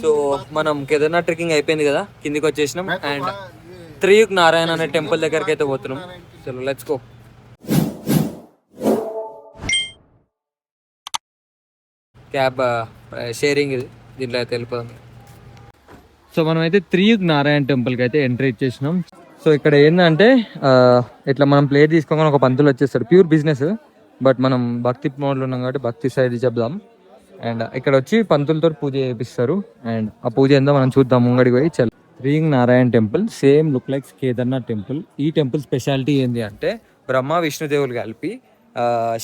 So మనం Kedarnath trekking అయిపోయింది కదా, కిందికి వచ్చేసినాం అండ్ త్రియుగ్ నారాయణ అనే టెంపుల్ దగ్గరికి అయితే పోతున్నాం. చలో లెట్స్ గో. క్యాబ్ షేరింగ్ ఇది, దీంట్లో అయితే వెళ్ళిపోదాం. సో మనం అయితే త్రియుగ్ నారాయణ టెంపుల్కి అయితే ఎంట్రీ ఇచ్చేసినాం. సో ఇక్కడ ఏంటంటే ఇట్లా మనం ప్లేట్ తీసుకోగానే ఒక పంతులు వచ్చేస్తాడు, ప్యూర్ బిజినెస్. బట్ మనం భక్తి మోడ్లో ఉన్నాం కాబట్టి భక్తి సైడ్ చెప్దాం. అండ్ ఇక్కడ వచ్చి పంతులతో పూజ చేపిస్తారు. అండ్ ఆ పూజ ఏందో మనం చూద్దాం ముంగడికి పోయి. చల్, Triyug Narayan temple same look like Kedarnath temple. ఈ టెంపుల్ స్పెషాలిటీ ఏంటి అంటే బ్రహ్మ విష్ణుదేవులు కలిపి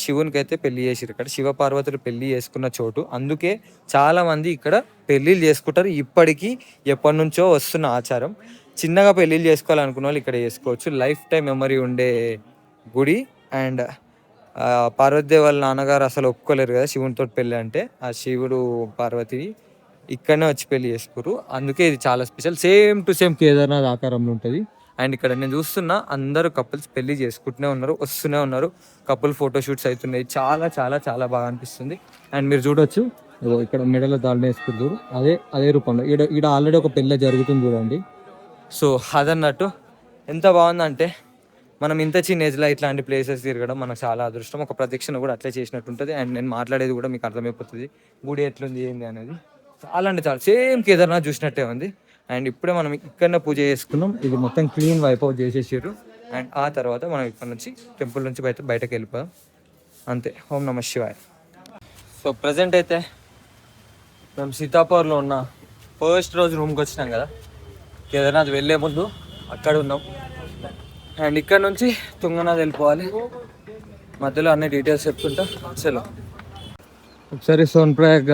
శివునికి అయితే పెళ్లి చేసిరు. ఇక్కడ శివ పార్వతులు పెళ్లి చేసుకున్న చోటు. అందుకే చాలా మంది ఇక్కడ పెళ్లిళ్ళు చేసుకుంటారు. ఇప్పటికీ ఎప్పటి నుంచో వస్తున్న ఆచారం. చిన్నగా పెళ్లిళ్ళు చేసుకోవాలనుకున్న వాళ్ళు ఇక్కడ చేసుకోవచ్చు. లైఫ్ టైం మెమరీ ఉండే గుడి. అండ్ పార్వతీదేవి వాళ్ళ నాన్నగారు అసలు ఒప్పుకోలేరు కదా శివునితో పెళ్ళి అంటే. ఆ శివుడు పార్వతి ఇక్కడనే వచ్చి పెళ్లి చేసుకోరు. అందుకే ఇది చాలా special. Same to same Kedarnath ఆకారంలో ఉంటుంది. అండ్ ఇక్కడ నేను చూస్తున్నా అందరూ కపుల్స్ పెళ్లి చేసుకుంటూనే ఉన్నారు, వస్తూనే ఉన్నారు. కపుల్ ఫోటోషూట్స్ అవుతున్నాయి. చాలా చాలా చాలా బాగా అనిపిస్తుంది. అండ్ మీరు చూడొచ్చు ఇక్కడ మెడలో తాళం వేసుకుంటారు. అదే రూపంలో ఈడ ఆల్రెడీ ఒక పెళ్ళి జరుగుతుంది చూడండి. సో అదన్నట్టు ఎంత బాగుందంటే మనం ఇంత చిన్న ఏజ్లో ఇట్లాంటి ప్లేసెస్ తిరగడం మనకు చాలా అదృష్టం. ఒక ప్రదక్షిణ కూడా అట్లే చేసినట్టు ఉంటుంది. అండ్ నేను మాట్లాడేది కూడా మీకు అర్థమైపోతుంది గుడి ఎట్లుంది ఏంది అనేది. చాలా అంటే చాలా సేమ్ కేదార్నాథ్ చూసినట్టే ఉంది. అండ్ ఇప్పుడే మనం ఇక్కడనే పూజ చేసుకున్నాం. ఇది మొత్తం క్లీన్ వైప్ అవుట్ చేసేసారు. అండ్ ఆ తర్వాత మనం ఇక్కడ నుంచి టెంపుల్ నుంచి బయటకు వెళ్ళిపోదాం అంతే. ఓం నమః శివాయ. సో ప్రజెంట్ అయితే మేము సీతాపూర్లో ఉన్న ఫస్ట్ రోజు రూమ్కి వచ్చినాం కదా, కేదార్నాథ్ వెళ్ళే ముందు అక్కడ ఉన్నాం. అండ్ ఇక్కడ నుంచి తుంగనాథ్ వెళ్ళిపోవాలి. మధ్యలో అన్ని డీటెయిల్స్ చెప్తుంటా. చలో ఒకసారి సోన్ప్రయాగ్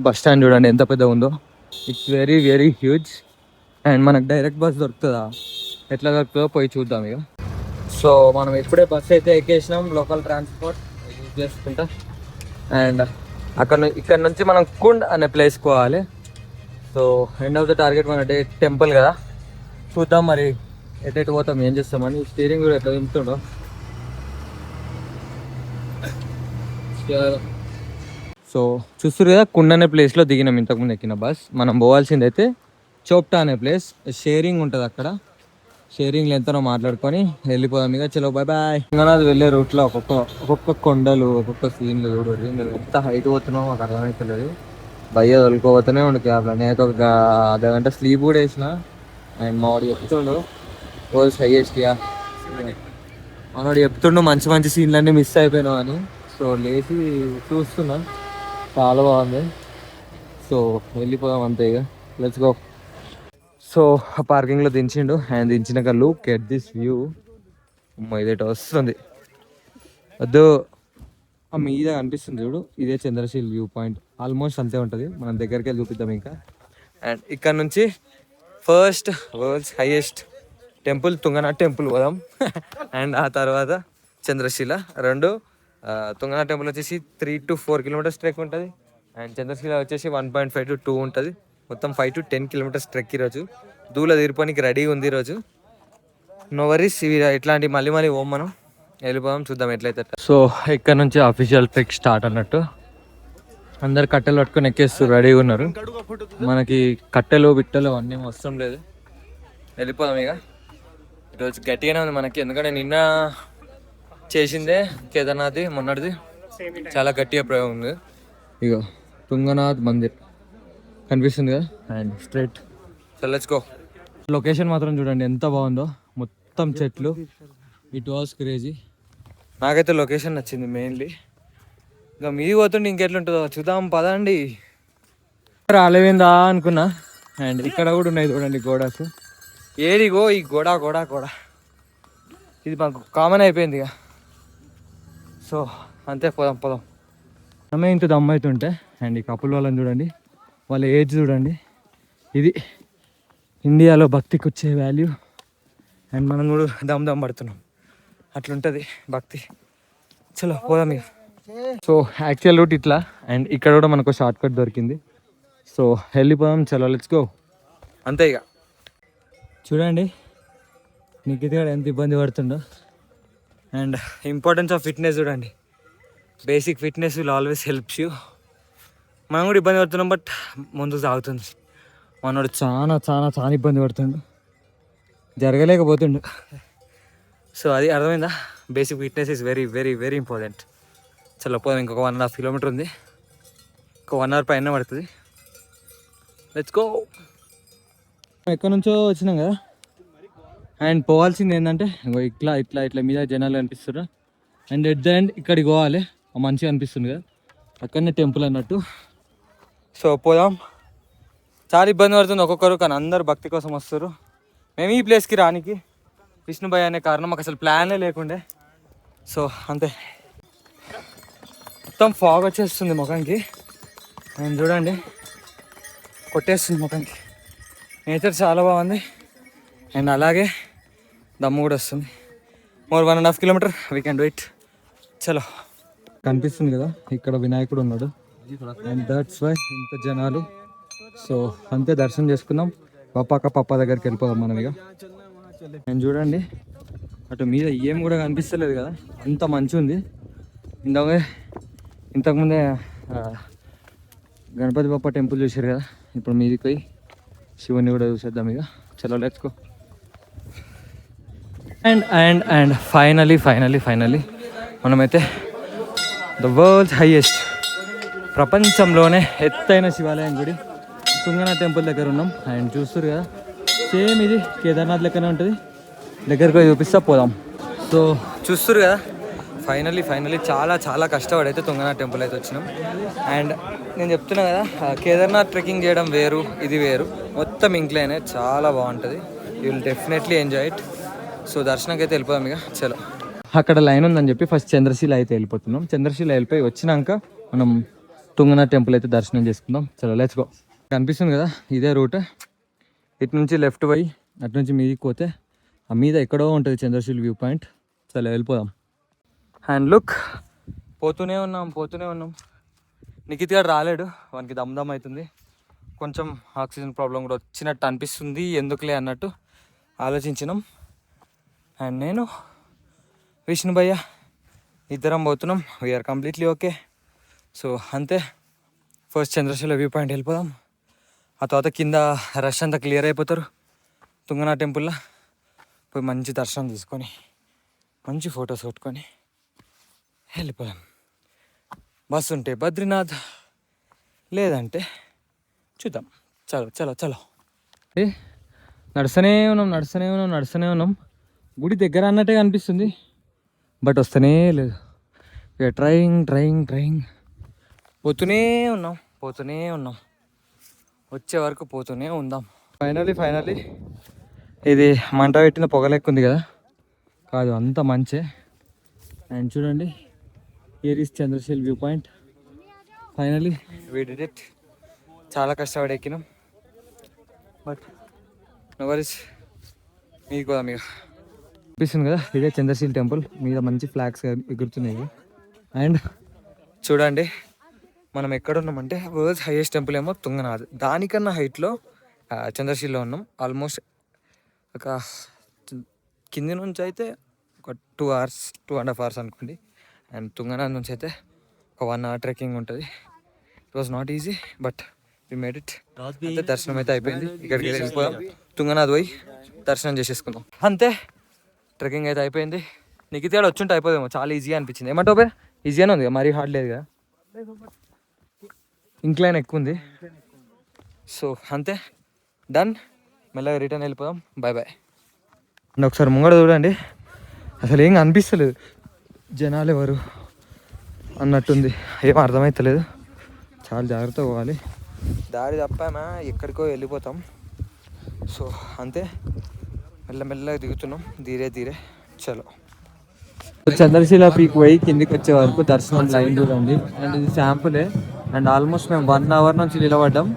బస్ స్టాండ్ చూడండి ఎంత పెద్ద ఉందో. It's very very huge. And మనకు డైరెక్ట్ బస్ దొరుకుతుందా, ఎట్లా దొరుకుతుందో పోయి చూద్దాం ఇక. సో మనం ఇప్పుడే బస్ అయితే ఎక్కేసినాం, లోకల్ ట్రాన్స్పోర్ట్ యూజ్ చేసుకుంటా. అండ్ ఇక్కడ నుంచి మనం కుండ్ అనే ప్లేస్కి పోవాలి. So end of the target మన టెంపుల్ కదా, చూద్దాం మరి ఎటు పోతాం ఏం చేస్తామని. స్టీరింగ్ కూడా ఎట్లా దింపుతుండో. సో చూస్తారు కదా, కుండ్ అనే ప్లేస్లో దిగినాం ఇంతకుముందు ఎక్కిన బస్. మనం పోవాల్సింది అయితే చోప్టా అనే ప్లేస్. షేరింగ్ ఉంటుంది అక్కడ. షేరింగ్లో ఎంతనో మాట్లాడుకొని వెళ్ళిపోదాం ఇక. చలో బాయ్ బాయ్. తుంగనాథ్ వెళ్ళే రూట్లో ఒక్కొక్క కొండలు, ఒక్కొక్క సీన్లు చూడండి. మేము ఎంత హైట్ పోతున్నామో మాకు అర్థమవుతలేదు. భయ్య తొలుకోపోతూనే ఉండు క్యాబ్లో. నేను ఒక అర్ధగంట స్లీప్ కూడా వేసిన. అండ్ మావాడు చెప్తుండు రోజు హైయెస్ట్గా, మనవాడు చెప్తుండు మంచి మంచి సీన్లన్నీ మిస్ అయిపోయినావు అని. సో లేచి చూస్తున్నా, చాలా బాగుంది. సో వెళ్ళిపోదాం అంతే ఇక. Let's go. సో పార్కింగ్లో దించిండు. అండ్ దించినాక లుక్ ఎట్ దిస్ వ్యూ. ఇదేట వస్తుంది వద్దు మీద అనిపిస్తుంది చూడు, ఇదే చంద్రశీల్ వ్యూ పాయింట్. ఆల్మోస్ట్ అంతే ఉంటుంది. మనం దగ్గరికి వెళ్ళి చూపిద్దాం ఇంకా. అండ్ ఇక్కడ నుంచి first world's highest temple Tungnath temple పోదాం. అండ్ ఆ తర్వాత చంద్రశీల. రెండు తుంగనాథ్ టెంపుల్ వచ్చేసి 3 to 4 kilometers ట్రెక్ ఉంటుంది. అండ్ చంద్రశీల వచ్చేసి 1.5 to 2 ఉంటుంది. మొత్తం 5 to 10 kilometers ట్రెక్ ఈరోజు. దూల తీరిపోనికి రెడీగా ఉంది ఈరోజు. No worries. ఇవి ఇట్లాంటి మళ్ళీ ఓం మనం వెళ్ళిపోదాం, చూద్దాం ఎట్లయితే. సో ఇక్కడ నుంచి అఫీషియల్ ట్రెక్ స్టార్ట్ అన్నట్టు. అందరు కట్టెలు పట్టుకొని ఎక్కేస్తూ రెడీగా ఉన్నారు. మనకి కట్టెలు బిట్టలు అన్నీ అవసరం లేదు, వెళ్ళిపోదాం ఇక. ఈరోజు గట్టిగానే ఉంది మనకి, ఎందుకంటే నిన్న చేసిందే కేదార్నాథ్ది, మొన్నటిది చాలా గట్టిగా ప్రయోగం ఉంది. ఇగో తుంగనాథ్ మందిర్ కనిపిస్తుంది కదా, and straight. So let's go. Location మాత్రం చూడండి ఎంత బాగుందో, మొత్తం చెట్లు. It was crazy. నాకైతే లొకేషన్ నచ్చింది మెయిన్లీ. ఇంకా మీది పోతుండే ఇంకెట్లుంటుందో చూద్దాం పదండి. రాలేవిందా అనుకున్నా. అండ్ ఇక్కడ కూడా ఉన్నాయి చూడండి గోడాస్. ఏడిగో ఈ గోడ ఇది మాకు కామన్ అయిపోయింది ఇక. సో అంతే, పోదాం. ఆమె ఇంత దమ్ అవుతుంటే. అండ్ ఈ కపుల్ వాళ్ళని చూడండి, వాళ్ళ ఏజ్ చూడండి. ఇది ఇండియాలో భక్తికి వచ్చే వాల్యూ. అండ్ మనం కూడా దమ్ పడుతున్నాం, అట్లుంటుంది భక్తి. చలో పోదాం ఇక. సో యాక్చువల్ రూట్ ఇట్లా. అండ్ ఇక్కడ కూడా మనకు షార్ట్ కట్ దొరికింది. సో వెళ్ళిపోదాం. చలో లెట్స్ గో. అంతే ఇక. చూడండి నిఖిత్ గారు ఎంత ఇబ్బంది పడుతుండో. అండ్ ఇంపార్టెన్స్ ఆఫ్ ఫిట్నెస్ చూడండి. Basic fitness will always helps you. మనం కూడా ఇబ్బంది పడుతున్నాం, బట్ ముందుకు సాగుతుంది. మనోడు చాలా చాలా చాలా ఇబ్బంది పడుతుండు, జరగలేకపోతుండు. సో అది అర్థమైందా, basic fitness is very very very important. చలో పోదాం, ఇంకొక 1.5 కిలోమీటర్ ఉంది, ఒక 1 అవర్ పైన పడుతుంది. Let's go. ఎక్కడి నుంచో వచ్చినాం కదా, అండ్ పోవాల్సింది ఏంటంటే ఇట్లా ఇట్లా ఇట్లా మీద జనాలు కనిపిస్తారు. అండ్ ఎట్ ద ఎండ్ ఇక్కడికి పోవాలి, మంచిగా అనిపిస్తుంది కదా, అక్కడనే టెంపుల్ అన్నట్టు. సో పోదాం. చాలా ఇబ్బంది పడుతుంది ఒక్కొక్కరు, కానీ అందరు భక్తి కోసం వస్తారు. మేము ఈ ప్లేస్కి రానికి విష్ణుభాయ్ అనే కారణం, మాకు అసలు ప్లానే లేకుండే. సో అంతే, మొత్తం ఫాగ్ వచ్చేస్తుంది ముఖానికి, నేను చూడండి కొట్టేస్తుంది ముఖానికి. నేచర్ చాలా బాగుంది, అండ్ అలాగే దమ్ము కూడా వస్తుంది. More 1.5 kilometre we can do it. చలో. కనిపిస్తుంది కదా ఇక్కడ వినాయకుడు ఉన్నాడు, అండ్ దట్స్ వై ఇంత జనాలు. సో అంతే, దర్శనం చేసుకుందాం. పప్ప దగ్గరికి వెళ్ళిపోదాం మనం ఇక. నేను చూడండి అటు మీద ఏం కూడా కనిపిస్తలేదు కదా, అంత మంచి ఉంది. ఇంతకుముందే గణపతి బప్ప టెంపుల్ చూసారు కదా, ఇప్పుడు మీదికి పోయి శివుని కూడా చూసేద్దాం ఇక. చలో లెట్స్ గో. అండ్ ఫైనలీ మనమైతే ద వరల్డ్స్ హైయెస్ట్, ప్రపంచంలోనే ఎత్తైన శివాలయం గుడి తుంగనాథ్ టెంపుల్ దగ్గర ఉన్నాం. అండ్ చూస్తారు కదా, సేమ్ ఇది కేదార్నాథ్ లెక్కనే ఉంటుంది. దగ్గరకు చూపిస్తా, పోదాం. సో చూస్తారు కదా, ఫైనలీ చాలా చాలా కష్టపడి అయితే తుంగనాథ్ టెంపుల్ అయితే వచ్చినాం. అండ్ నేను చెప్తున్నా కదా, కేదార్నాథ్ ట్రెక్కింగ్ చేయడం వేరు, ఇది వేరు, మొత్తం ఇంక్లైనే, చాలా బాగుంటుంది. You will definitely enjoy it. So దర్శనంకి అయితే వెళ్ళిపోదాం ఇక. చలో. అక్కడ లైన్ ఉందని చెప్పి ఫస్ట్ చంద్రశీల అయితే వెళ్ళిపోతున్నాం. చంద్రశీల వెళ్ళిపోయి వచ్చినాక మనం తుంగనాథ్ టెంపుల్ అయితే దర్శనం చేసుకుందాం. చలో లెట్స్ గో. కనిపిస్తుంది కదా, ఇదే రూట్. ఇటు నుంచి లెఫ్ట్ పోయి అటు నుంచి మీదికి పోతే ఆ మీద ఎక్కడో ఉంటుంది చంద్రశీల వ్యూ పాయింట్. చలో వెళ్ళిపోదాం. అండ్ లుక్, పోతూనే ఉన్నాం. నిఖిత్ గారు రాలేడు, వానికి దమ్ అవుతుంది. కొంచెం ఆక్సిజన్ ప్రాబ్లం కూడా వచ్చినట్టు అనిపిస్తుంది, ఎందుకులే అన్నట్టు ఆలోచించినాం. అండ్ నేను విష్ణుభయ్య ఇద్దరం పోతున్నాం. We are completely okay. సో అంతే, ఫస్ట్ చంద్రశీల వ్యూ పాయింట్ వెళ్ళిపోదాం. ఆ తర్వాత కింద రష్ అంతా క్లియర్ అయిపోతారు. తుంగనాథ్ టెంపుల్లో పోయి మంచి దర్శనం తీసుకొని మంచి ఫొటోస్ కొట్టుకొని వెళ్ళిపోదాం. బస్సు ఉంటే బద్రీనాథ్, లేదంటే చూద్దాం. చలో. నడుస్తూనే ఉన్నాం. గుడి దగ్గర అన్నట్టే కనిపిస్తుంది, బట్ వస్తూనే లేదు. ఇక ట్రయింగ్ పోతూనే ఉన్నాం. వచ్చే వరకు పోతూనే ఉందాం. ఫైనలీ ఇది మంట పెట్టిన పొగలెక్కుంది కదా, కాదు అంత మంచే. అండ్ చూడండి, here is Chandrashila view point. Finally we did it. చాలా కష్టపడి ఎక్కినాం, బట్ నో వరీస్. మీకు కూడా మీకు అనిపిస్తుంది కదా, ఇదే చంద్రశీల టెంపుల్. మీద మంచి ఫ్లాగ్స్ ఎగురుతున్నాయి. అండ్ చూడండి, మనం ఎక్కడ ఉన్నామంటే వరల్డ్స్ హైయెస్ట్ టెంపుల్ ఏమో తుంగనాథ్, దానికన్నా హైట్లో చంద్రశీలలో ఉన్నాం. ఆల్మోస్ట్ ఒక కింది నుంచి అయితే ఒక 2 hours 2.5 hours అనుకోండి. అండ్ తుంగనాథ్ నుంచి అయితే ఒక 1 hour ట్రెక్కింగ్ ఉంటుంది. It was not easy, but we made it. అంతే, దర్శనం అయితే అయిపోయింది. ఇక్కడికి వెళ్ళిపోయాం, తుంగనాథ్ పోయి దర్శనం చేసేసుకుందాం. అంతే, ట్రెక్కింగ్ అయితే అయిపోయింది. నీకు తేడా వచ్చుంటే అయిపోదేమో, చాలా ఈజీగా అనిపించింది. ఏమంటావు బే? ఈజీగానే ఉంది, మరీ హార్డ్ లేదు కదా, ఇంక్లైన్ ఎక్కువ ఉంది. సో అంతే, డన్. మెల్లగా రిటర్న్ వెళ్ళిపోదాం. బాయ్. అండ్ ఒకసారి ముంగడ చూడండి, అసలు ఏం అనిపిస్తలేదు, జనాలు ఎవరు అన్నట్టుంది, ఏం అర్థమవుతలేదు. చాలా జాగ్రత్తగా పోవాలి, దారి తప్పామా ఎక్కడికో వెళ్ళిపోతాం. సో అంతే, మెల్లగా దిగుతున్నాం, ధీరే. చలో. చంద్రశీల పీక్ పోయి కిందికి వచ్చే వరకు దర్శనం లైన్ చూడండి. అండ్ ఇది శాంపులే. అండ్ ఆల్మోస్ట్ మేము 1 hour నుంచి నిలబడ్డాం.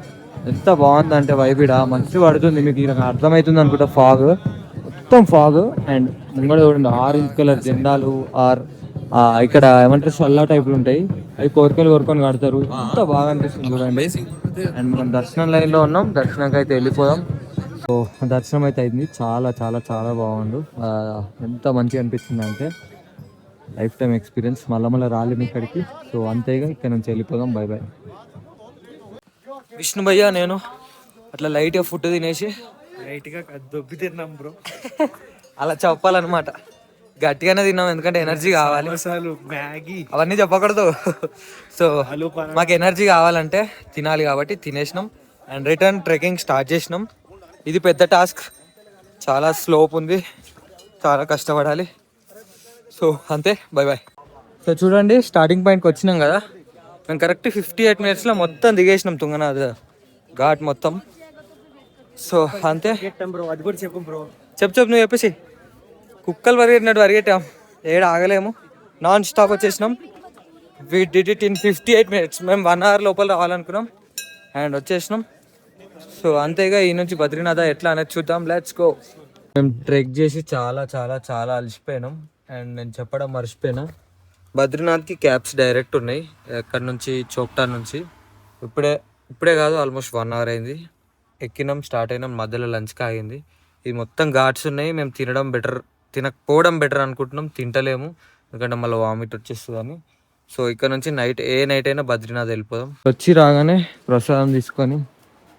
ఎంత బాగుందంటే వైబిడ మంచి పడుతుంది. మీకు ఇలా అర్థమవుతుంది అనుకుంటా, మొత్తం ఫాగ్. అండ్ ముంగడ చూడండి, ఆరెంజ్ కలర్ జెండాలు, ఇక్కడ ఏమంటారు సల్లా టైపులు ఉంటాయి, అవి కోరుకొని కడతారు. ఎంత బాగా అనిపిస్తుంది చూడండి. అండ్ మనం దర్శనం లైన్లో ఉన్నాం, దర్శనంకి అయితే వెళ్ళిపోదాం. సో దర్శనం అయితే అయింది, చాలా చాలా చాలా బాగుండు. ఎంత మంచిగా అనిపిస్తుంది అంటే లైఫ్ టైం ఎక్స్పీరియన్స్. మళ్ళీ రాలేము ఇక్కడికి. సో అంతేగా, ఇక్కడ నుంచి వెళ్ళిపోదాం. బాయ్. విష్ణుభయ్య నేను అట్లా లైట్గా ఫుడ్ తినేసి లైట్గా దొబ్బి తిన్నాం బ్రో. అలా చెప్పాలన్నమాట. గట్టిగానే తిన్నాం ఎందుకంటే ఎనర్జీ కావాలి. మసాలు మ్యాగీ అవన్నీ చెప్పకూడదు. సో మాకు ఎనర్జీ కావాలంటే తినాలి కాబట్టి తినేసినాం అండ్ రిటర్న్ ట్రెక్కింగ్ స్టార్ట్ చేసినాం. ఇది పెద్ద టాస్క్, చాలా స్లోప్ ఉంది, చాలా కష్టపడాలి. సో అంతే, బై బాయ్. సో చూడండి స్టార్టింగ్ పాయింట్కి వచ్చినాం కదా, మేము కరెక్ట్ 58 minutesలో మొత్తం దిగేసినాం తుంగనాథ్ ఘాట్ మొత్తం. సో అంతే. బ్రో అది కూడా చెప్పు బ్రో. చెప్పు నువ్వు చెప్పేసి. కుక్కలు పరిగెట్టినట్టు పరిగెట్టాం, ఏడ ఆగలేము, నాన్ స్టాప్ వచ్చేసినాం. We did it in 58 minutes. మేము 1 hour లోపల రావాలనుకున్నాం అండ్ వచ్చేసినాం. సో అంతేగా, ఈ నుంచి బద్రీనాథ్ ఎట్లా అనేది చూద్దాం, లెట్స్ గో. మేము ట్రెక్ చేసి చాలా చాలా చాలా అలసిపోయినాం అండ్ నేను చెప్పడం మర్చిపోయినా, బద్రీనాథ్కి క్యాబ్స్ డైరెక్ట్ ఉన్నాయి ఎక్కడి నుంచి, చోప్టా నుంచి. ఇప్పుడే కాదు, ఆల్మోస్ట్ 1 hour అయింది. ఎక్కినాం, స్టార్ట్ అయినాం, మధ్యలో లంచ్కి ఆగింది. ఇది మొత్తం ఘాట్స్ ఉన్నాయి, మేము తినకపోవడం బెటర్ అనుకుంటున్నాం, తింటలేము ఎందుకంటే మళ్ళీ వామిట్ వచ్చేస్తుంది అని. సో ఇక్కడ నుంచి ఏ నైట్ అయినా బద్రీనాథ్ వెళ్ళిపోదాం. వచ్చి రాగానే ప్రసాదం తీసుకొని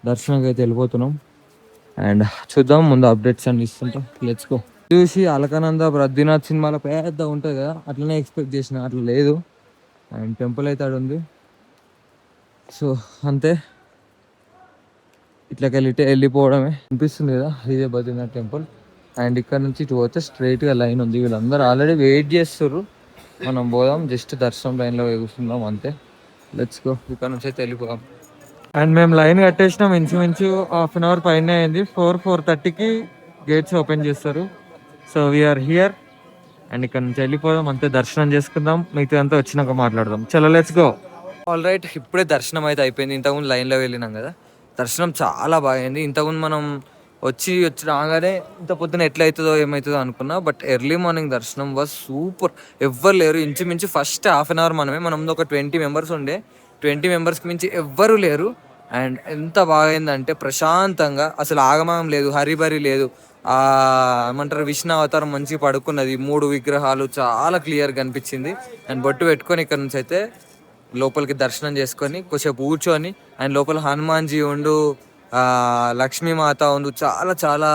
దర్శనంకి అయితే వెళ్ళిపోతున్నాం అండ్ చూద్దాం, ముందు అప్డేట్స్ అన్ని ఇస్తుంటాం, లెట్స్ గో. చూసి అలకానంద బద్రీనాథ్ సినిమాలో పెద్ద ఉంటుంది కదా, అట్లనే ఎక్స్పెక్ట్ చేసిన, అట్లా లేదు. అండ్ టెంపుల్ అయితే ఆడ ఉంది. సో అంతే, ఇట్లకి వెళ్ళిపోవడమే. అనిపిస్తుంది కదా, ఇదే బద్రీనాథ్ టెంపుల్. అండ్ ఇక్కడ నుంచి ఇటు పోతే స్ట్రైట్గా లైన్ ఉంది, వీళ్ళందరూ ఆల్రెడీ వెయిట్ చేస్తారు, మనం పోదాం, జస్ట్ దర్శనం లైన్లో కూర్చుందాం అంతే, లెట్స్ గో. ఇక్కడ నుంచి అయితే వెళ్ళిపోదాం. అండ్ మేము లైన్ కట్టేసినాం, ఇంచుమించు 1/2 hour పైన అయింది. 4:30కి గేట్స్ ఓపెన్ చేస్తారు. సో వీఆర్ హియర్ అండ్ ఇక్కడ నుంచి వెళ్ళిపోదాం అంతే, దర్శనం చేసుకుందాం, మిగతా అంతా వచ్చినాక మాట్లాడదాం. చలో లెట్స్ గో. ఆల్ రైట్, ఇప్పుడే దర్శనం అయితే అయిపోయింది. ఇంతకుముందు లైన్లో వెళ్ళినాం కదా, దర్శనం చాలా బాగా అయింది. ఇంతకుముందు మనం వచ్చి రాగానే ఇంత పొద్దున ఎట్లయితుందో ఏమవుతుందో అనుకున్నా, బట్ ఎర్లీ మార్నింగ్ దర్శనం వాజ్ సూపర్. ఎవ్వరు లేరు, ఇంచుమించు ఫస్ట్ 1/2 hour మనం ఒక 20 members ఉండే, 20 members మించి ఎవ్వరూ లేరు. అండ్ ఎంత బాగా అయిందంటే ప్రశాంతంగా, అసలు ఆగమనం లేదు, హరిబరి లేదు. ఏమంటారు, విష్ణు అవతారం మంచిగా పడుకున్నది, 3 విగ్రహాలు చాలా క్లియర్గా కనిపించింది. అండ్ బొట్టు పెట్టుకొని ఇక్కడ నుంచి అయితే లోపలికి దర్శనం చేసుకొని కొంచెం కూర్చొని, అండ్ లోపల హనుమాన్జీ ఉండు, లక్ష్మీమాత ఉండు, చాలా చాలా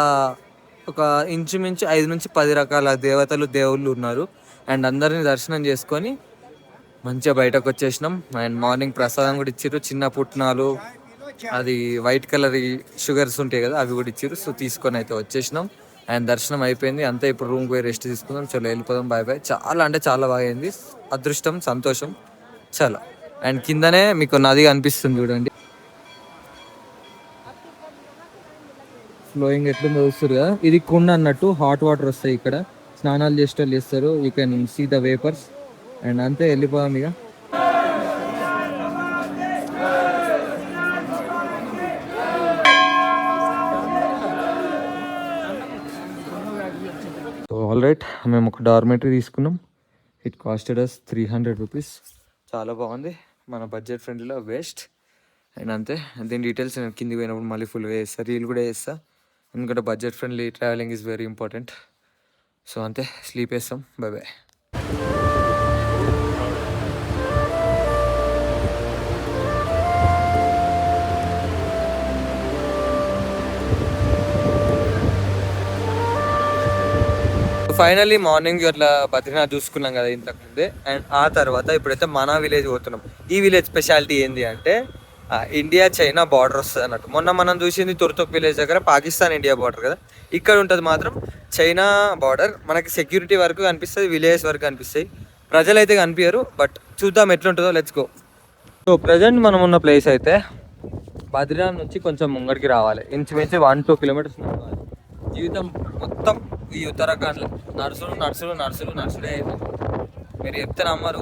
ఒక ఇంచుమించు 5 నుంచి 10 రకాల దేవుళ్ళు ఉన్నారు. అండ్ అందరినీ దర్శనం చేసుకొని మంచిగా బయటకు వచ్చేసినాం. అండ్ మార్నింగ్ ప్రసాదం కూడా ఇచ్చారు, చిన్న పుట్నాలు, అది వైట్ కలర్ షుగర్స్ ఉంటాయి కదా, అవి కూడా ఇచ్చారు. సో తీసుకొని అయితే వచ్చేసినాం అండ్ దర్శనం అయిపోయింది అంతే. ఇప్పుడు రూమ్కి పోయి రెస్ట్ తీసుకుందాం, చలో వెళ్ళిపోదాం, బాయ్ బాయ్. చాలా అంటే చాలా బాగా అయింది, అదృష్టం, సంతోషం చాలా. అండ్ కిందనే మీకు నది కనిపిస్తుంది చూడండి, ఫ్లోయింగ్ ఎట్లా చూస్తారు కదా, ఇది కుండ అన్నట్టు, హాట్ వాటర్ వస్తాయి ఇక్కడ, స్నానాలు చేస్తారు. You can see the vapours. And అంతే, వెళ్ళిపోదాం ఇక. సో ఆల్ రైట్, మేము ఒక డార్మెటరీ తీసుకున్నాం. It costed us 300 rupees. చాలా బాగుంది, మన బడ్జెట్ ఫ్రెండ్లీలో బెస్ట్. అండ్ అంతే, దీని డీటెయిల్స్ నేను కిందికి పోయినప్పుడు మళ్ళీ ఫుల్గా వేస్తా, రీల్ కూడా వేస్తా, ఎందుకంటే budget friendly travelling is very important. So అంతే, స్లీప్ వేస్తాం, బై బాయ్. ఫైనల్లీ మార్నింగ్ అట్లా బద్రీనాథ్ చూసుకున్నాం కదా ఇంతకుముందే. అండ్ ఆ తర్వాత ఇప్పుడైతే మన విలేజ్ పోతున్నాం. ఈ విలేజ్ స్పెషాలిటీ ఏంటి అంటే, ఇండియా చైనా బార్డర్ వస్తుంది అన్నట్టు. మొన్న మనం చూసింది తుర్తుక్ విలేజ్ దగ్గర పాకిస్తాన్ ఇండియా బార్డర్ కదా, ఇక్కడ ఉంటుంది మాత్రం చైనా బార్డర్. మనకి సెక్యూరిటీ వరకు కనిపిస్తుంది, విలేజ్ వరకు కనిపిస్తాయి, ప్రజలు అయితే కనిపించరు. బట్ చూద్దాం ఎట్లుంటుందో, లెట్స్ గో. సో ప్రజెంట్ మనం ఉన్న ప్లేస్ అయితే బద్రీనాథ్ నుంచి కొంచెం ముంగడికి రావాలి, ఇంచుమించు 1-2 kilometers నడవాలి. జీవితం మొత్తం ఈ ఉత్తరాఖండ్లో నడుచుడే అయితే మీరు చెప్తే నమ్మరు.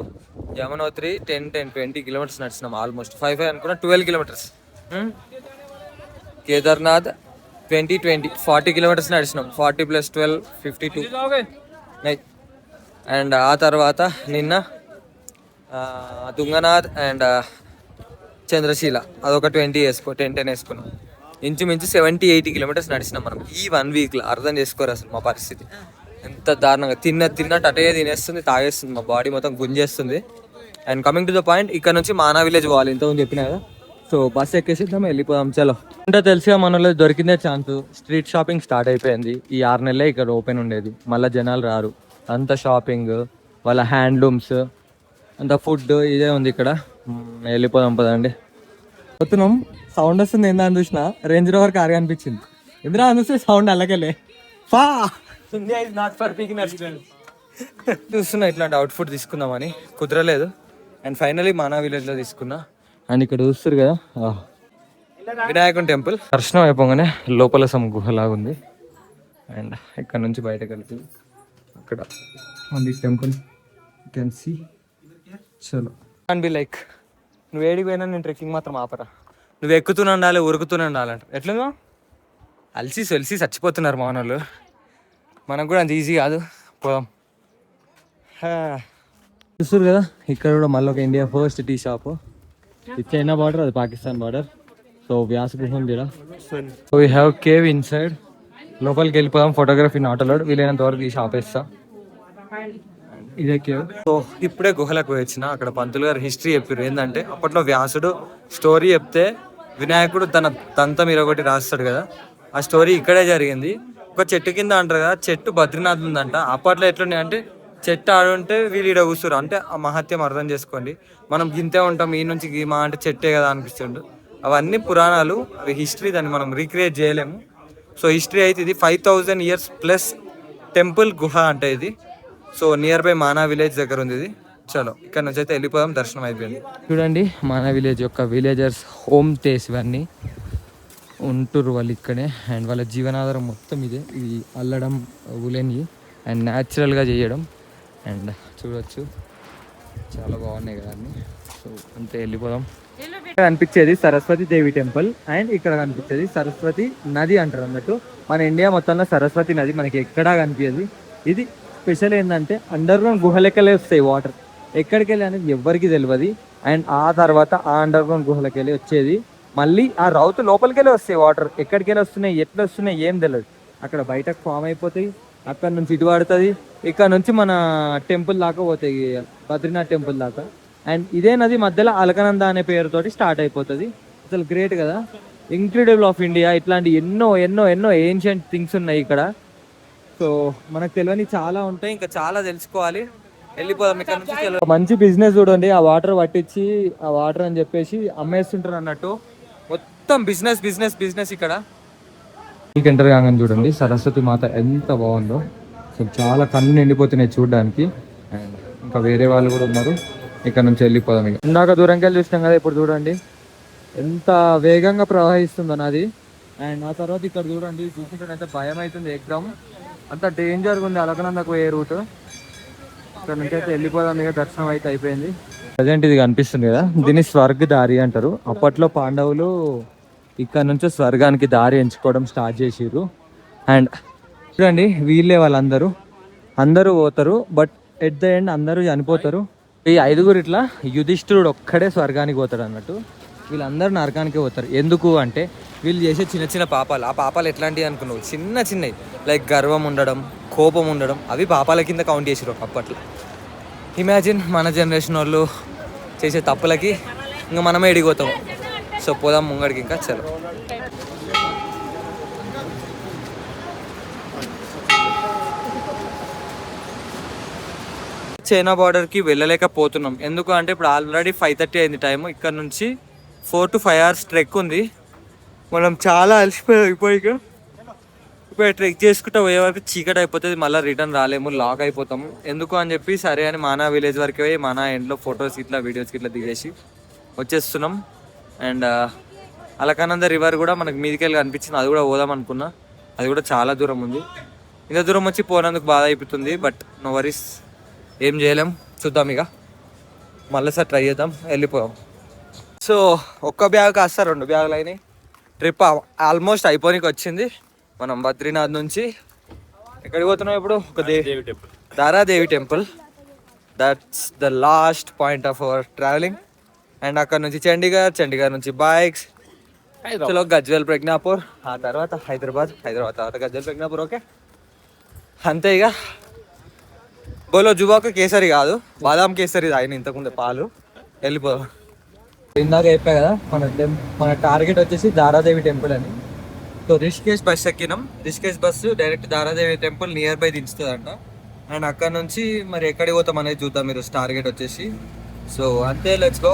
యమునోత్రి 10-20 kilometers నడిచినాం, ఆల్మోస్ట్ 5 అనుకున్నా, 12 kilometers. కేదార్నాథ్ 20 40 kilometers నడిచినాం, 40 + 12 52. అండ్ ఆ తర్వాత నిన్న తుంగనాథ్ అండ్ చంద్రశీల అదొక 10 వేసుకున్నాం. ఇంచుమించు 70-80 kilometers నడిచినాం మనం ఈ 1 weekలో. అర్థం చేసుకోరు అసలు మా పరిస్థితి ఎంత దారుణంగా. తిన్నట్టు అటే తినేస్తుంది, తాగేస్తుంది, మా బాడీ మొత్తం గుంజేస్తుంది. And coming to the point, ఇక్కడ నుంచి మానా విలేజ్ పోవాలి, ఇంతకుముందు చెప్పినా కదా. సో బస్ ఎక్కేసిద్దాం, వెళ్ళిపోదాం. చలో. అంటే తెలిసిగా మనలో దొరికిందే ఛాన్స్. స్ట్రీట్ షాపింగ్ స్టార్ట్ అయిపోయింది. ఈ 6 నెలలే ఇక్కడ ఓపెన్ ఉండేది. మళ్ళీ జనాలు రారు. అంత షాపింగ్, వాళ్ళ హ్యాండ్లూమ్స్, అంత ఫుడ్ ఇదే ఉంది ఇక్కడ. వెళ్ళిపోదాం పదండి. పోతున్నాం. సౌండ్ వస్తుంది ఏందా అని చూసిన, రేంజ్ రోవర్ కార్ కనిపించింది. ఎందుకు అని చూస్తే సౌండ్ అలాగలే ఫా నాట్ ఫర్ చూస్తున్నా ఇట్లాంటి అవుట్ఫుట్ తీసుకుందామని, కుదరలేదు. అండ్ ఫైనలీ మానా విలేజ్లో తీసుకున్నా. అండ్ ఇక్కడ చూస్తారు కదా వినాయకుని టెంపుల్. దర్శనం అయిపోగానే లోపల సమ్ గుహలాగా ఉంది. అండ్ ఇక్కడ నుంచి బయటకు వెళ్తుంది. అక్కడ ఉంది టెంపుల్, యూ కెన్ సీ. చలో. అండ్ బి లైక్, నువ్వు ఏడికి పోయినా నేను ట్రెక్కింగ్ మాత్రం ఆపరా. నువ్వు ఎక్కుతూనే ఉండాలి, ఉరుకుతూనే ఉండాలంట. ఎట్లా అలసి చచ్చిపోతున్నారు మా వాళ్ళు. మనకు కూడా అంత ఈజీ కాదు. పోదాం. చూస్తారు కదా ఇక్కడ కూడా మళ్ళీ ఒక ఇండియా ఫస్ట్ టీ షాప్. ఇది చైనా బార్డర్, అది పాకిస్తాన్ బార్డర్. సో వ్యాస గృహం తీరా. So we have cave in side. లోపలికి వెళ్ళిపోదాం. Photography not allowed. వీలైనంత వరకు ఈ షాప్ వేస్తా. ఇదే కేవ్. సో ఇప్పుడే గుహలకు వచ్చిన. అక్కడ పంతులు గారు హిస్టరీ చెప్పారు. ఏంటంటే అప్పట్లో వ్యాసుడు స్టోరీ చెప్తే వినాయకుడు తన దంతం ఇరగొట్టి రాస్తాడు కదా, ఆ స్టోరీ ఇక్కడే జరిగింది. ఒక చెట్టు కింద అంటారు కదా, చెట్టు బద్రీనాథ్ ఉందంట. అప్పట్లో ఎట్లున్నాయి అంటే చెట్టు ఆడుంటే వీళ్ళు ఈడ కూర్చురు. అంటే ఆ మహత్యం అర్థం చేసుకోండి. మనం గింతే ఉంటాం, ఈ నుంచి మా అంటే చెట్టే కదా అనిపిస్తుండు. అవన్నీ పురాణాలు, అవి హిస్టరీ. దాన్ని మనం రీక్రియేట్ చేయలేము. సో హిస్టరీ అయితే ఇది 5000 years ప్లస్ టెంపుల్ గుహ అంటే ఇది. So near by Mana village దగ్గర ఉంది ఇది. చలో ఇక్కడ నుంచి అయితే వెళ్ళిపోదాం. దర్శనం అయిపోయింది. చూడండి మానా విలేజ్ యొక్క విలేజర్స్ హోమ్ స్టేస్ ఇవన్నీ ఉంటురు వాళ్ళు ఇక్కడే. అండ్ వాళ్ళ జీవనాధారం మొత్తం ఇదే. ఇవి అల్లడం ఉలెని అండ్ న్యాచురల్గా చేయడం. అండ్ చూడవచ్చు చాలా బాగున్నాయి కదా అన్ని. సో అంతే, వెళ్ళిపోదాం. ఇక్కడ కనిపించేది సరస్వతి దేవి టెంపుల్. అండ్ ఇక్కడ కనిపించేది సరస్వతి నది అంటారు అన్నట్టు. మన ఇండియా మొత్తంలో సరస్వతి నది మనకి ఎక్కడా కనిపించేది. ఇది స్పెషల్ ఏంటంటే అండర్ గ్రౌండ్ గుహలకెళ్ళి వస్తాయి వాటర్. ఎక్కడికి వెళ్ళి అనేది ఎవరికి తెలియదు. అండ్ ఆ తర్వాత ఆ అండర్ గ్రౌండ్ గుహలకి వెళ్ళి వచ్చేది మళ్ళీ ఆ రౌతు లోపలికి వెళ్ళి వస్తాయి వాటర్. ఎక్కడికి వెళ్ళి వస్తున్నాయి, ఎట్లా వస్తున్నాయి ఏం తెలియదు. అక్కడ బయటకు ఫామ్ అయిపోతాయి. అక్కడ నుంచి ఇటు పడుతుంది. ఇక్కడ నుంచి మన టెంపుల్ దాకా పోతాయి, బద్రీనాథ్ టెంపుల్ దాకా. అండ్ ఇదే నది మధ్యలో అలకనంద అనే పేరుతోటి స్టార్ట్ అయిపోతుంది. అసలు గ్రేట్ కదా, ఇంక్రెడిబుల్ ఆఫ్ ఇండియా. ఇట్లాంటి ఎన్నో ఎన్నో ఎన్నో ఏన్షియంట్ థింగ్స్ ఉన్నాయి ఇక్కడ. సో మనకు తెలియని చాలా ఉంటాయి, ఇంకా చాలా తెలుసుకోవాలి. వెళ్ళిపోదాం ఇక్కడ నుంచి. మంచి బిజినెస్ చూడండి. ఆ వాటర్ పట్టించి ఆ వాటర్ అని చెప్పేసి అమ్మేస్తుంటారు అన్నట్టు. మొత్తం బిజినెస్ బిజినెస్ బిజినెస్ ఇక్కడ. మీకు ఎంటర్ కాగానే చూడండి సరస్వతి మాత ఎంత బాగుందో. సో చాలా కన్ను నిండిపోతున్నాయి చూడడానికి. అండ్ ఇంకా వేరే వాళ్ళు కూడా ఉన్నారు. ఇక్కడ నుంచి వెళ్ళిపోదాం. ఇక ఇందాక దూరంకి వెళ్ళి చూసినాం కదా, ఇప్పుడు చూడండి ఎంత వేగంగా ప్రవహిస్తుందో నది. అండ్ ఆ తర్వాత ఇక్కడ చూడండి, చూసుకుంటే భయం అవుతుంది ఎగ్జామ్. అంత డేంజర్గా ఉంది అలకనందకు పోయే రూట్. ఇక్కడ నుంచి అయితే వెళ్ళిపోదాం. ఇక దర్శనం అయితే అయిపోయింది. ప్రజెంట్ ఇది కనిపిస్తుంది కదా, దీన్ని స్వర్గ దారి అంటారు. అప్పట్లో పాండవులు ఇక్కడ నుంచి స్వర్గానికి దారి ఎంచుకోవడం స్టార్ట్ చేసిర్రు. అండ్ చూడండి వీళ్ళే వాళ్ళందరూ అందరూ పోతారు, బట్ ఎట్ ద ఎండ్ అందరూ చనిపోతారు. ఈ 5గురు ఇట్లా యుధిష్ఠిరుడు ఒక్కడే స్వర్గానికి పోతాడు అన్నట్టు. వీళ్ళందరూ నరకానికి పోతారు. ఎందుకు అంటే వీళ్ళు చేసే చిన్న చిన్న పాపాలు. ఆ పాపాలు ఎట్లాంటివి అనుకున్నావు, చిన్న చిన్నవి లైక్ గర్వం ఉండడం, కోపం ఉండడం, అవి పాపాల కింద కౌంట్ చేసారు అప్పట్లో. ఇమాజిన్ మన జనరేషన్ వాళ్ళు చేసే తప్పులకి ఇంకా మనమే ఎడిగిపోతాం. సో పోదాం ముంగడికి ఇంకా. చలో. చైనా బార్డర్కి వెళ్ళలేకపోతున్నాం. ఎందుకు అంటే ఇప్పుడు ఆల్రెడీ 5:30 అయింది టైము. ఇక్కడ నుంచి 4 to 5 hours ట్రెక్ ఉంది. మనం చాలా అలసిపోయాం. ఇప్పుడు ట్రెక్ చేసుకుంటూ పోయే వరకు చీకటి అయిపోతుంది. మళ్ళీ రిటర్న్ రాలేము, లాక్ అయిపోతాము. ఎందుకు అని చెప్పి సరే అని మానా విలేజ్ వరకు పోయి మానా ఎండ్లో ఫొటోస్ ఇట్లా వీడియోస్ ఇట్లా దిగేసి వచ్చేస్తున్నాం. అండ్ అలకానంద రివర్ కూడా మనకి మీదికెళ్ళి కనిపించింది, అది కూడా పోదాం అనుకున్నా. అది కూడా చాలా దూరం ఉంది. ఇంత దూరం వచ్చి పోనందుకు బాధ అయిపోతుంది. బట్ నో వరీస్, ఏం చేయలేం. చూద్దాం ఇక మళ్ళీ సార్ ట్రై చేద్దాం, వెళ్ళిపోయాం. సో ఒక్క బ్యాగ్ కాస్త 2 బ్యాగులు అయినాయి. ట్రిప్ ఆల్మోస్ట్ అయిపోనికి వచ్చింది. మనం బద్రీనాథ్ నుంచి ఎక్కడికి పోతున్నాం ఇప్పుడు? ఒక Dharadevi temple. That's the last point of our travelling. And అక్కడ నుంచి చండీగఢ్ నుంచి బైక్స్, చలో గజ్వేల్ ప్రజ్ఞాపూర్, ఆ తర్వాత హైదరాబాద్ తర్వాత గజ్వేల్ ప్రజ్ఞాపూర్. ఓకే అంతే ఇక. బోలో జువాకు కేసరి కాదు, బాదాం కేసరి తాగిన ఇంతకుముందు పాలు. వెళ్ళిపోదాం. ఇందాక చెప్పా కదా మన టార్గెట్ వచ్చేసి దారాదేవి టెంపుల్ అని. సో రిషికేష్ బస్ ఎక్కినాం. Rishikesh bus direct Dharadevi temple near by దించుతుందంట. అండ్ అక్కడ నుంచి మరి ఎక్కడికి పోతాం అనేది చూద్దాం మీరు టార్గెట్ వచ్చేసి. సో అంతే, లెట్స్ గో.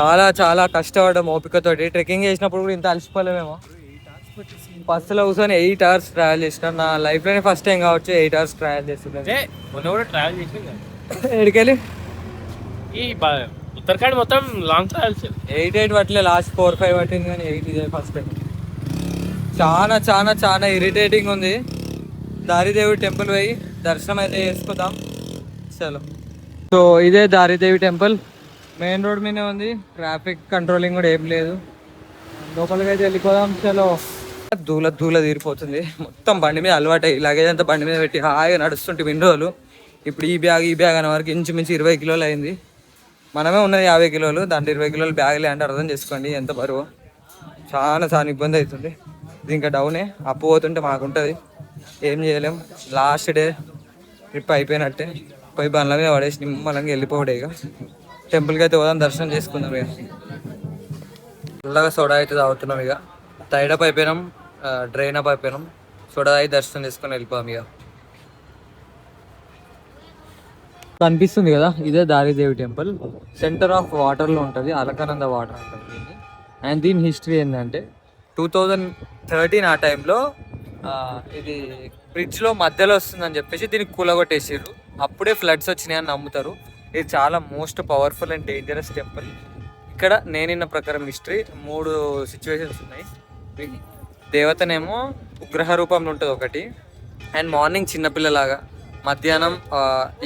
చాలా చాలా కష్టపడ్డాం ఓపికతోటి. ట్రెక్కింగ్ చేసినప్పుడు కూడా ఇంత అలసిపోలేమేమో. బస్సులో కూర్చొని 8 hours ట్రావెల్ చేసిన. నా లైఫ్లోనే ఫస్ట్ టైం కావచ్చు 8 hours ట్రావెల్ చేస్తున్నాను. మొన్న కూడా ట్రావెల్ చేసింది ఎడికెళ్ళి ఈ ఉత్తరాఖండ్ మొత్తం లాంగ్ ట్రావెల్స్. 8 పట్టలే, లాస్ట్ 4-5 పట్టింది కానీ 8 ఇదే ఫస్ట్ టైం. చాలా చాలా చాలా ఇరిటేటింగ్ ఉంది. దారిదేవి టెంపుల్ పోయి దర్శనం అయితే చేసుకుందాం చలో. సో ఇదే దారిదేవి టెంపుల్. మెయిన్ రోడ్ మీదే ఉంది. ట్రాఫిక్ కంట్రోలింగ్ కూడా ఏం లేదు. లోపలికి అయితే వెళ్ళిపోదాం చలో. దూల తీరిపోతుంది మొత్తం. బండి మీద అలవాటు లగేజ్ అంతా బండి మీద పెట్టి హాయిగా నడుస్తుంటే ఇన్ని రోజులు. ఇప్పుడు ఈ బ్యాగ్ అనే వరకు ఇంచుమించు 20 కిలోలు అయింది. మనమే ఉన్నది 50 కిలోలు, దాంట్లో 20 కిలోలు బ్యాగులే అంటే అర్థం చేసుకోండి ఎంత బరువు. చాలా చాలా ఇబ్బంది అవుతుంది. ఇది ఇంకా డౌనే. అప్పు పోతుంటే మాకుంటుంది, ఏం చేయలేం. లాస్ట్ డే ట్రిప్ అయిపోయినట్టే. పోయి బండ్ల మీద పడేసి నిమ్మలంగా వెళ్ళిపోవడే. ఇక టెంపుల్కి అయితే పోదాం, దర్శనం చేసుకుందాం. ఇక చల్లగా సోడా అయితే తాగుతున్నాం. ఇక టైడప్ అయిపోయినాం, డ్రైన్ అప్ అయిపోయినాం. సోడా తాగి దర్శనం చేసుకొని వెళ్ళిపోదాం. ఇక కనిపిస్తుంది కదా, ఇదే దారిదేవి టెంపుల్. సెంటర్ ఆఫ్ వాటర్లో ఉంటుంది, అలకానంద వాటర్ అంటారు దీన్ని. అండ్ దీని హిస్టరీ ఏంటంటే 2013 ఆ టైంలో ఇది బ్రిడ్జ్లో మధ్యలో వస్తుందని చెప్పేసి దీన్ని కూలగొట్టేసారు. అప్పుడే ఫ్లడ్స్ వచ్చినాయి అని నమ్ముతారు. ఇది చాలా most powerful and dangerous temple. ఇక్కడ నేనిన్న ప్రకారం హిస్టరీ 3 సిచ్యువేషన్స్ ఉన్నాయి. దేవతనేమో ఉగ్రహ రూపంలో ఉంటుంది ఒకటి, అండ్ మార్నింగ్ చిన్నపిల్లలాగా, మధ్యాహ్నం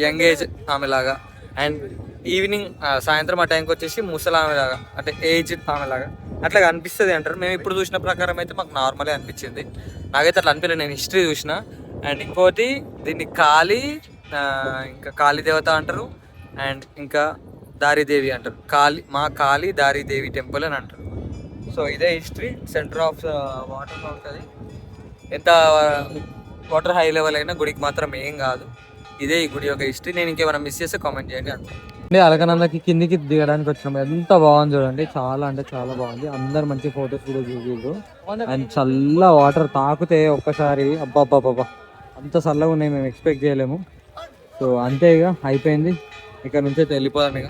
యంగ్ ఏజ్ ఆమెలాగా, అండ్ ఈవినింగ్ సాయంత్రం ఆ టైంకి వచ్చేసి ముసలామెలాగా, అంటే ఏజ్ ఆమెలాగా అట్లా అనిపిస్తుంది అంటారు. మేము ఇప్పుడు చూసిన ప్రకారం అయితే మాకు నార్మలే అనిపించింది. నాకైతే అట్లా అనిపించలేదు, నేను హిస్టరీ చూసిన. అండ్ ఇంకోటి దీన్ని ఇంకా కాళీ దేవత అంటారు, అండ్ ఇంకా దారిదేవి అంటారు. కాళీ దారిదేవి టెంపుల్ అని అంటారు. సో ఇదే హిస్టరీ. సెంటర్ ఆఫ్ వాటర్లో ఉంటుంది. ఎంత వాటర్ హై లెవెల్ అయినా గుడికి మాత్రం ఏం కాదు. ఇదే ఈ గుడి యొక్క హిస్టరీ. నేను ఇంకేమైనా మిస్ చేస్తే కామెంట్ చేయండి అంతే. అలకనందకి కిందికి దిగడానికి వచ్చినాం. ఎంత బాగుంది చూడండి, చాలా అంటే చాలా బాగుంది. అందరు మంచి ఫొటోస్ కూడా చూసారు. అండ్ చల్ల వాటర్ తాకుతే ఒక్కసారి అబ్బాబ్బాబ్బా అంత చల్లగా ఉన్నాయి, మేము ఎక్స్పెక్ట్ చేయలేము. సో అంతే, ఇక అయిపోయింది. ఇక్కడ నుంచి అయితే వెళ్ళిపోదాం ఇక.